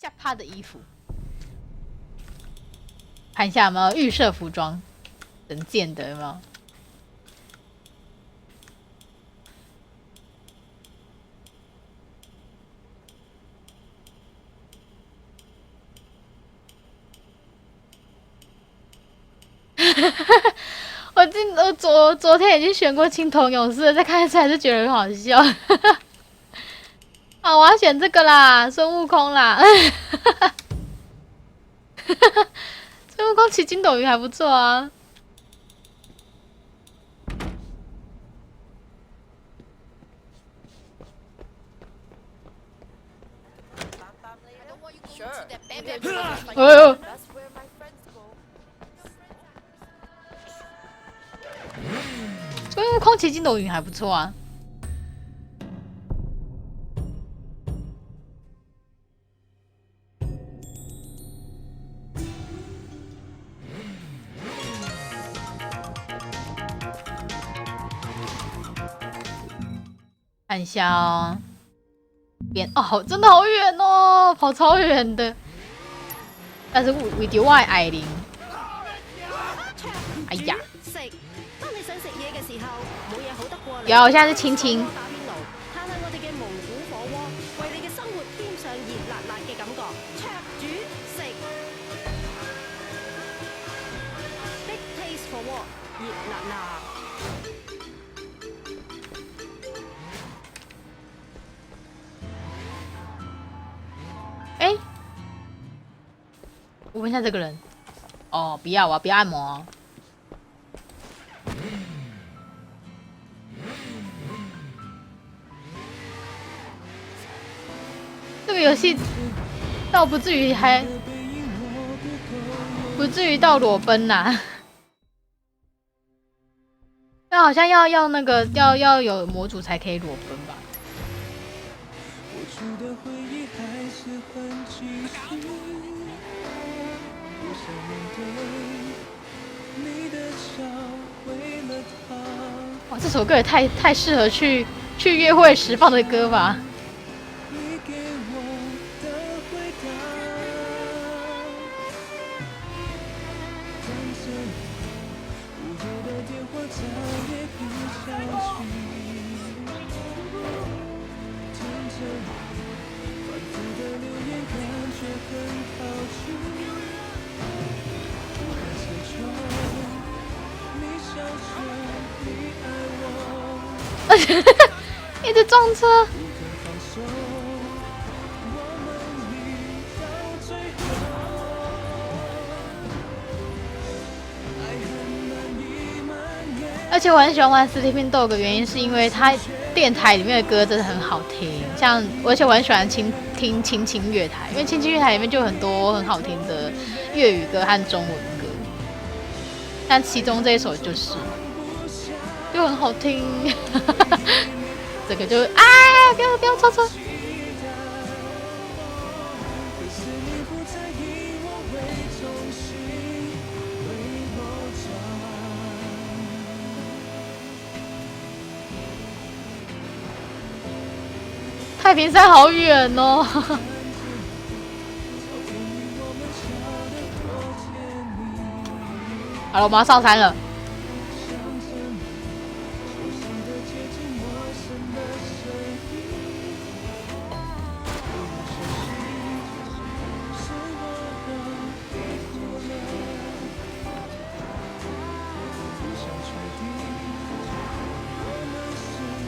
下趴的衣服，看一下有没有预设服装，人见的有没有？我昨天已经选过青铜勇士了，再看一次还是觉得很好笑。啊，我要选这个啦，孙悟空啦。孙悟空骑筋斗云还不错啊。哎呦！孙悟空骑筋斗云还不错啊。看一下哦，边哦，真的好远哦，跑超远的。但是为咗我係艾琳，哎呀！有，我现在是青青。哎，我问一下这个人。哦，不要，我不要按摩哦。这个游戏倒不至于到裸奔呐、那好像要那个要有模组才可以裸奔吧？哇，这首歌也太适合去约会时放的歌吧？一直撞车。而且我很喜欢玩 Sleeping Dog 的原因是因为它电台里面的歌真的很好听，像而且我很喜欢听青青乐台，因为青青乐台里面就有很多很好听的粤语歌和中文歌，但其中这一首就很好听。这个就不要超车。太平山好远哦。好了，我们要上山了。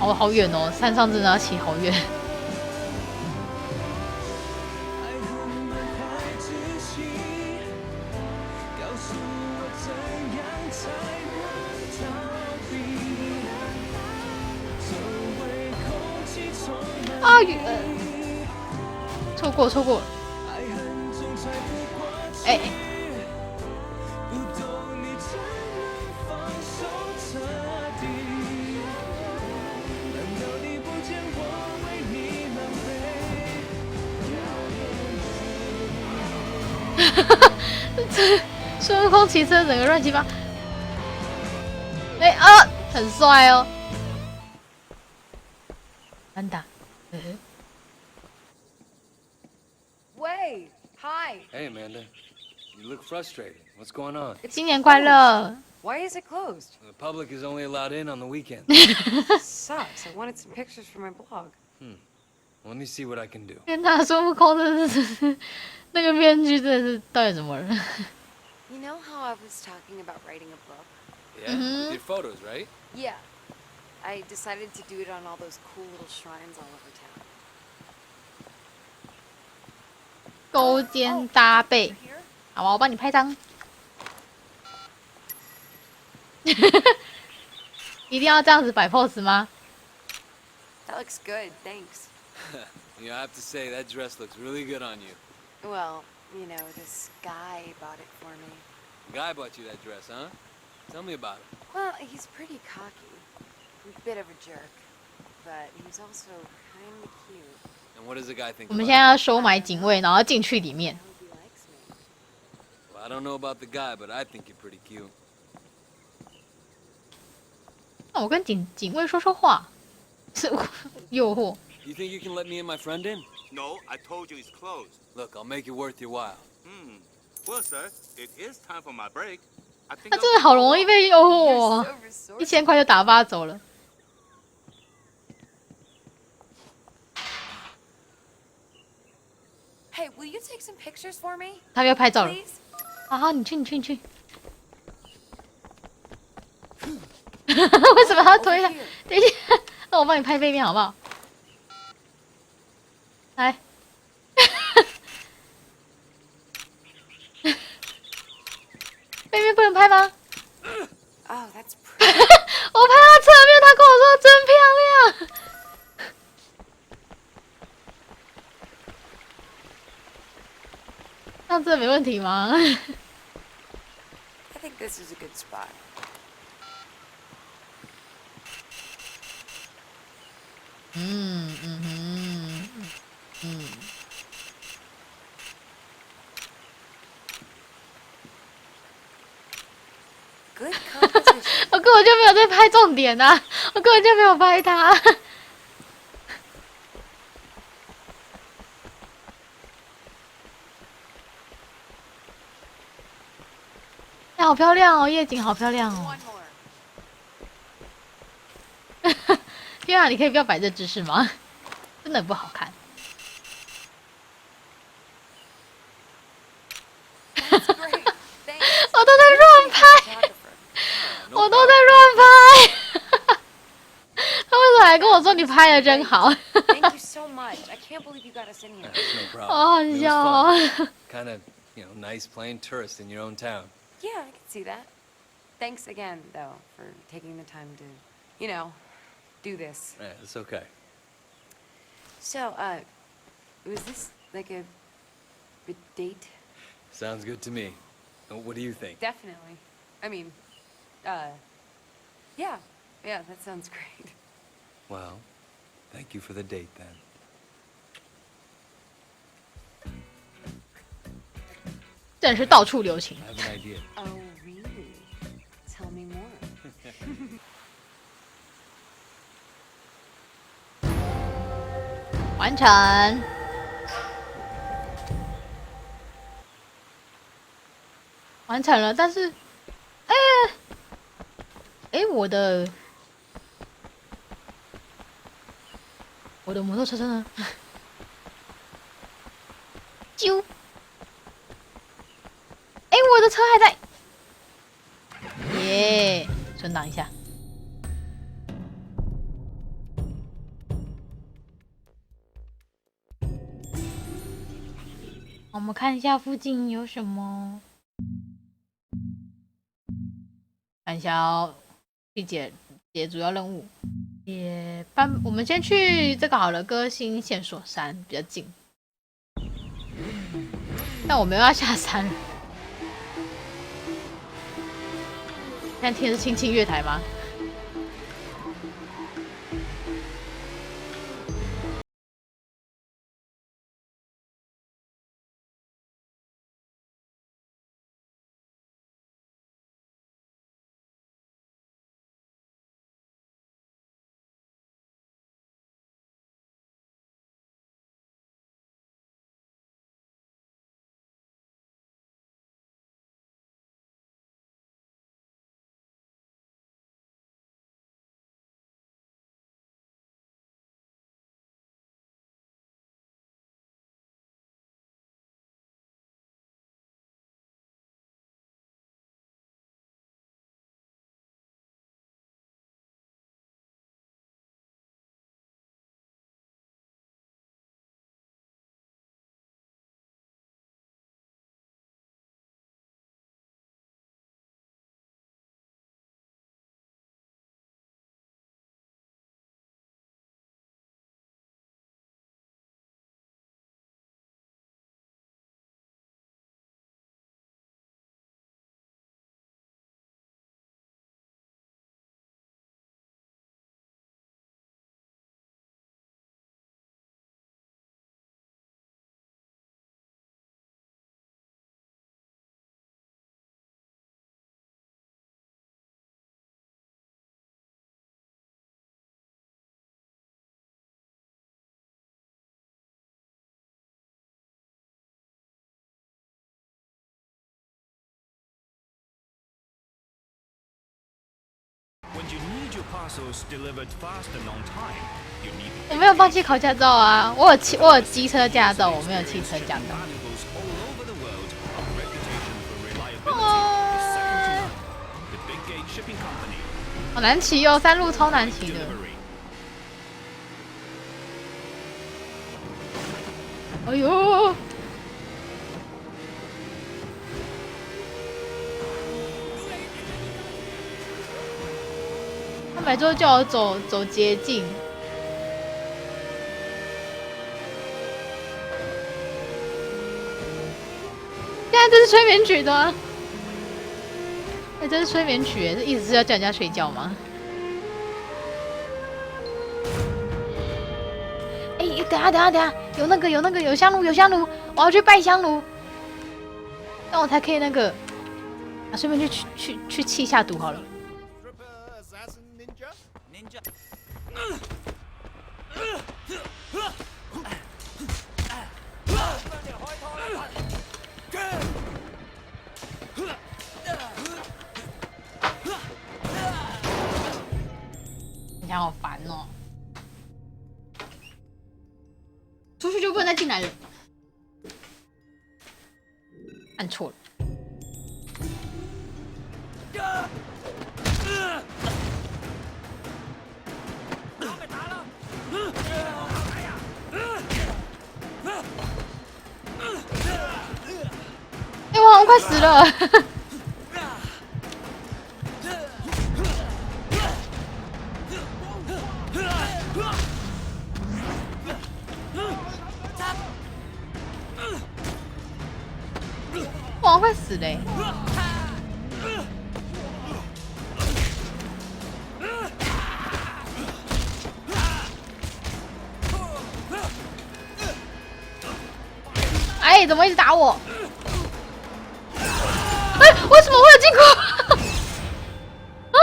哦，好远哦，山上真的要骑好远。啊，错过。哎。孙悟空骑车整个乱七八，很帅哦。安打，喂， Hey, hi. Hey, Amanda. You look frustrated. What's going on? 新年快乐！ Why is it closed? The public is only allowed in on the weekends. Sucks. I wanted some pictures for my blog. Let me see what I can do. 天哪，孙悟空真的是那个面具真的是到底怎么了？ You know how I was talking about writing a book? Yeah? With your photos, right? Yeah. I decided to do it on all those cool little shrines all over town. 勾肩搭背，好吧，我帮你拍张。一定要这样子摆 pose 吗？ That looks good. Thanks. You know, I have to say, that dress looks really good on you. Well, you know, this guy bought it for me. The guy bought you that dress, huh? Tell me about it. Well, he's pretty cocky. A bit of a jerk. But he's also kind of cute. And what does the guy think 我们 about 现在要收买警卫，然后进去里 I 面。 hope he likes me. it? Well, I don't know about the guy, but I think you're pretty cute. 那我跟警卫说说话，是诱惑。 You think you can let me and my friend in? No, I told you it's closed. Look, I'll make it worth your while. Well, sir, it is time for my break. I think 他 I'll 真的好容易被诱惑 You're 哦， so 1000块就打发走了。 Hey, will you take some pictures for me? 他又拍照了。 Please? 好，你去。为什么他要推他？等一下，那我帮你拍背面好不好？来，背面不能拍吗？ Oh, that's pretty. 我拍他侧面，他跟我说真漂亮。那这没问题吗？ I think this is a good spot. 嗯。 Good composition. 我根本就没有在拍重点呐、我根本就没有拍他。哎，好漂亮哦，夜景好漂亮哦 One！more. 天啊，你可以不要摆这姿势吗？真的不好看。 That's great. Thanks. 我都在乱拍， Photographer. No 我都 problem. 在乱拍。他为什么还跟我说你拍的真好？ Thank you so much. I can't believe you got us in here. It's no 好 problem. 好 It was 笑 fun. 哦。 Kind of, nice playing tourist in your own town. Yeah, I can see that. Thanks again, though, for taking the time to, do this. Yeah, it's okay. So, was this like a date? Sounds good to me. What do you think? Definitely. I mean, yeah, that sounds great. Well, thank you for the date then. 真是到处留情。 I have an idea. Oh, really? Tell me more. 完成。完成了，但是，我的摩托车呢？啾！我的车还在。耶！存档一下。我们看一下附近有什么。看一下哦，去解主要任务。我们先去这个好了，歌星线索山比较近。但我们又要下山了。现在听的是青青月台吗？ need your parcels delivered fast and on time. You need 我没有放弃考驾照啊，我有机车驾照，我没有汽车驾照。 valuables all over the world. Our reputation for reliability 哦 is second to none. The Big Gate Shipping Company. 好难骑哦，山路超难骑的。 Delivery. 哎呦！他每周叫我走捷径。现在这是催眠曲的、啊。哎、这是催眠曲耶，这意思是要叫人家睡觉吗？哎、等下，有香炉，我要去拜香炉，那我才可以那个啊，顺便去气一下毒好了。 你看好烦哦，出去就不能再进来了，按错了。哎、我好像快死了。我好像快死了、欸。哎，怎么一直打我？哎，为什么会有金库？啊？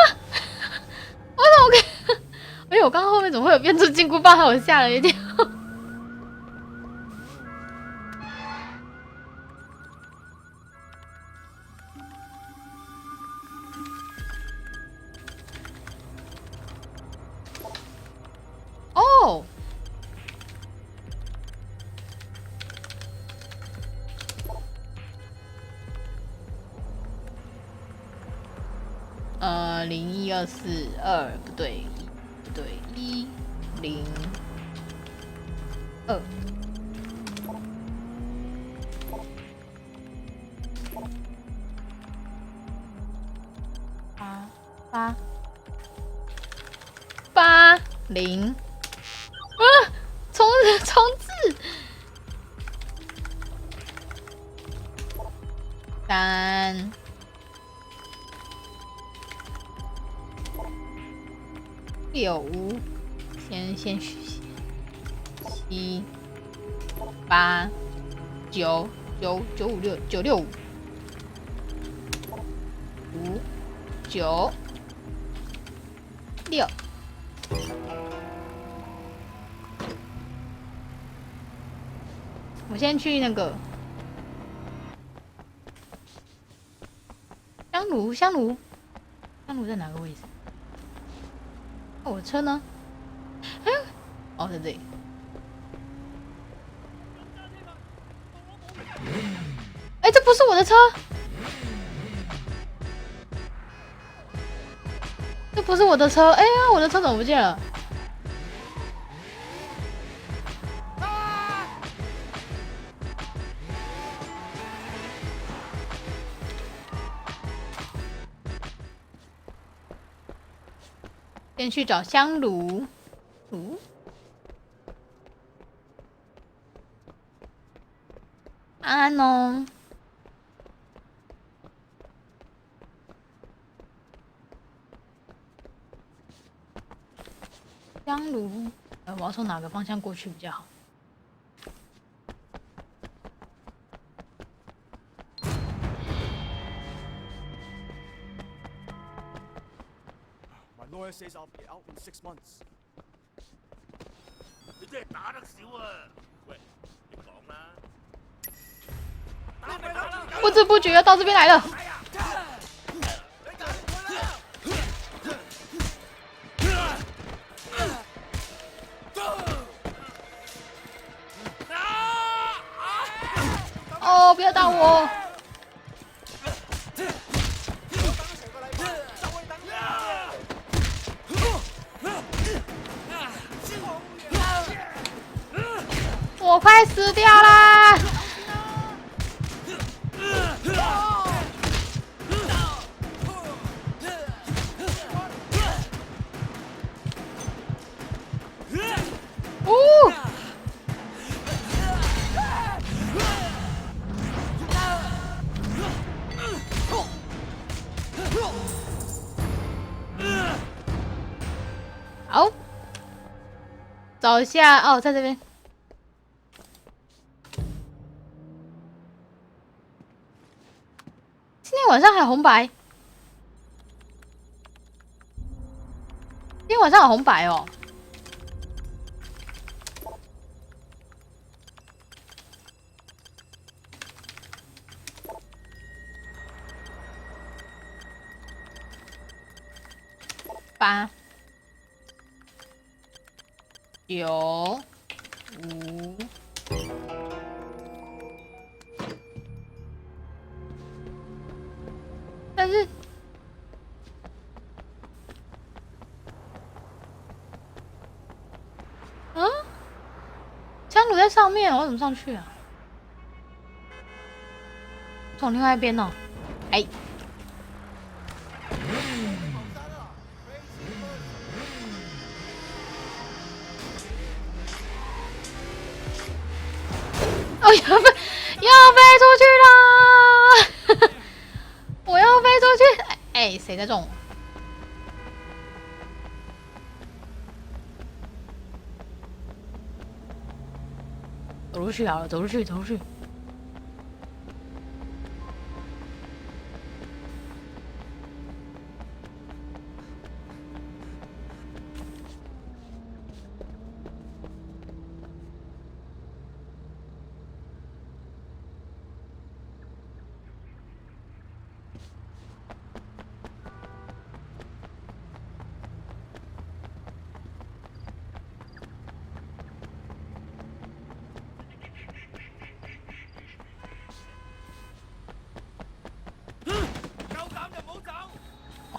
为什么我看？哎，我刚刚后面怎么会有变出金箍棒？害我吓了一跳。哦。 01242不对102。80啊！重置。3。 65，先7、8、9、956、965、5、9、6。我先去那个香炉在哪个位置？ 哦，我的车呢？哎，哦，在这里。哎，这不是我的车，这不是我的车。哎呀，我的车怎么不见了？先去找香炉。安安哦。香炉，我要从哪个方向过去比较好？ Lawyer says I'll be out in 6 months. 你真係打得少啊！喂，你講啦。不知不觉要到这边来了。我，不要打我！我快死掉啦！哦！好，找一下哦，在这边。今天晚上还有红白，今天晚上有红白哦。8、9、5。但是，香炉在上面，我怎么上去啊？从另外一边哦。哎。哦，要飞出去啦！我要飞出去！哎，谁在中我？走出去好了，走出去，走出去。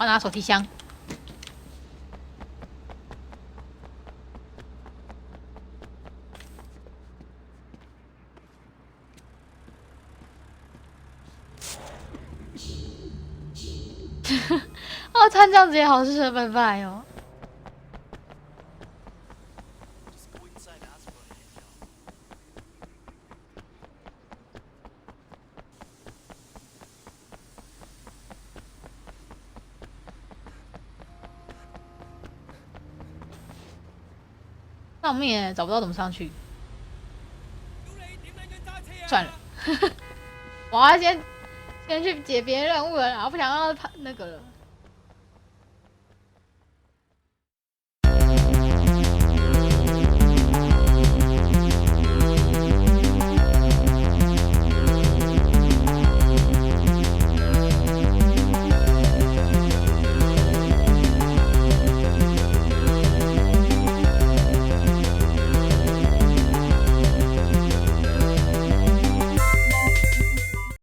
我要拿手提箱。哦，参这样子也好适合拜拜哦。上面找不到怎么上去，算了，我要先去解别的任务了，然后不想让他那个了。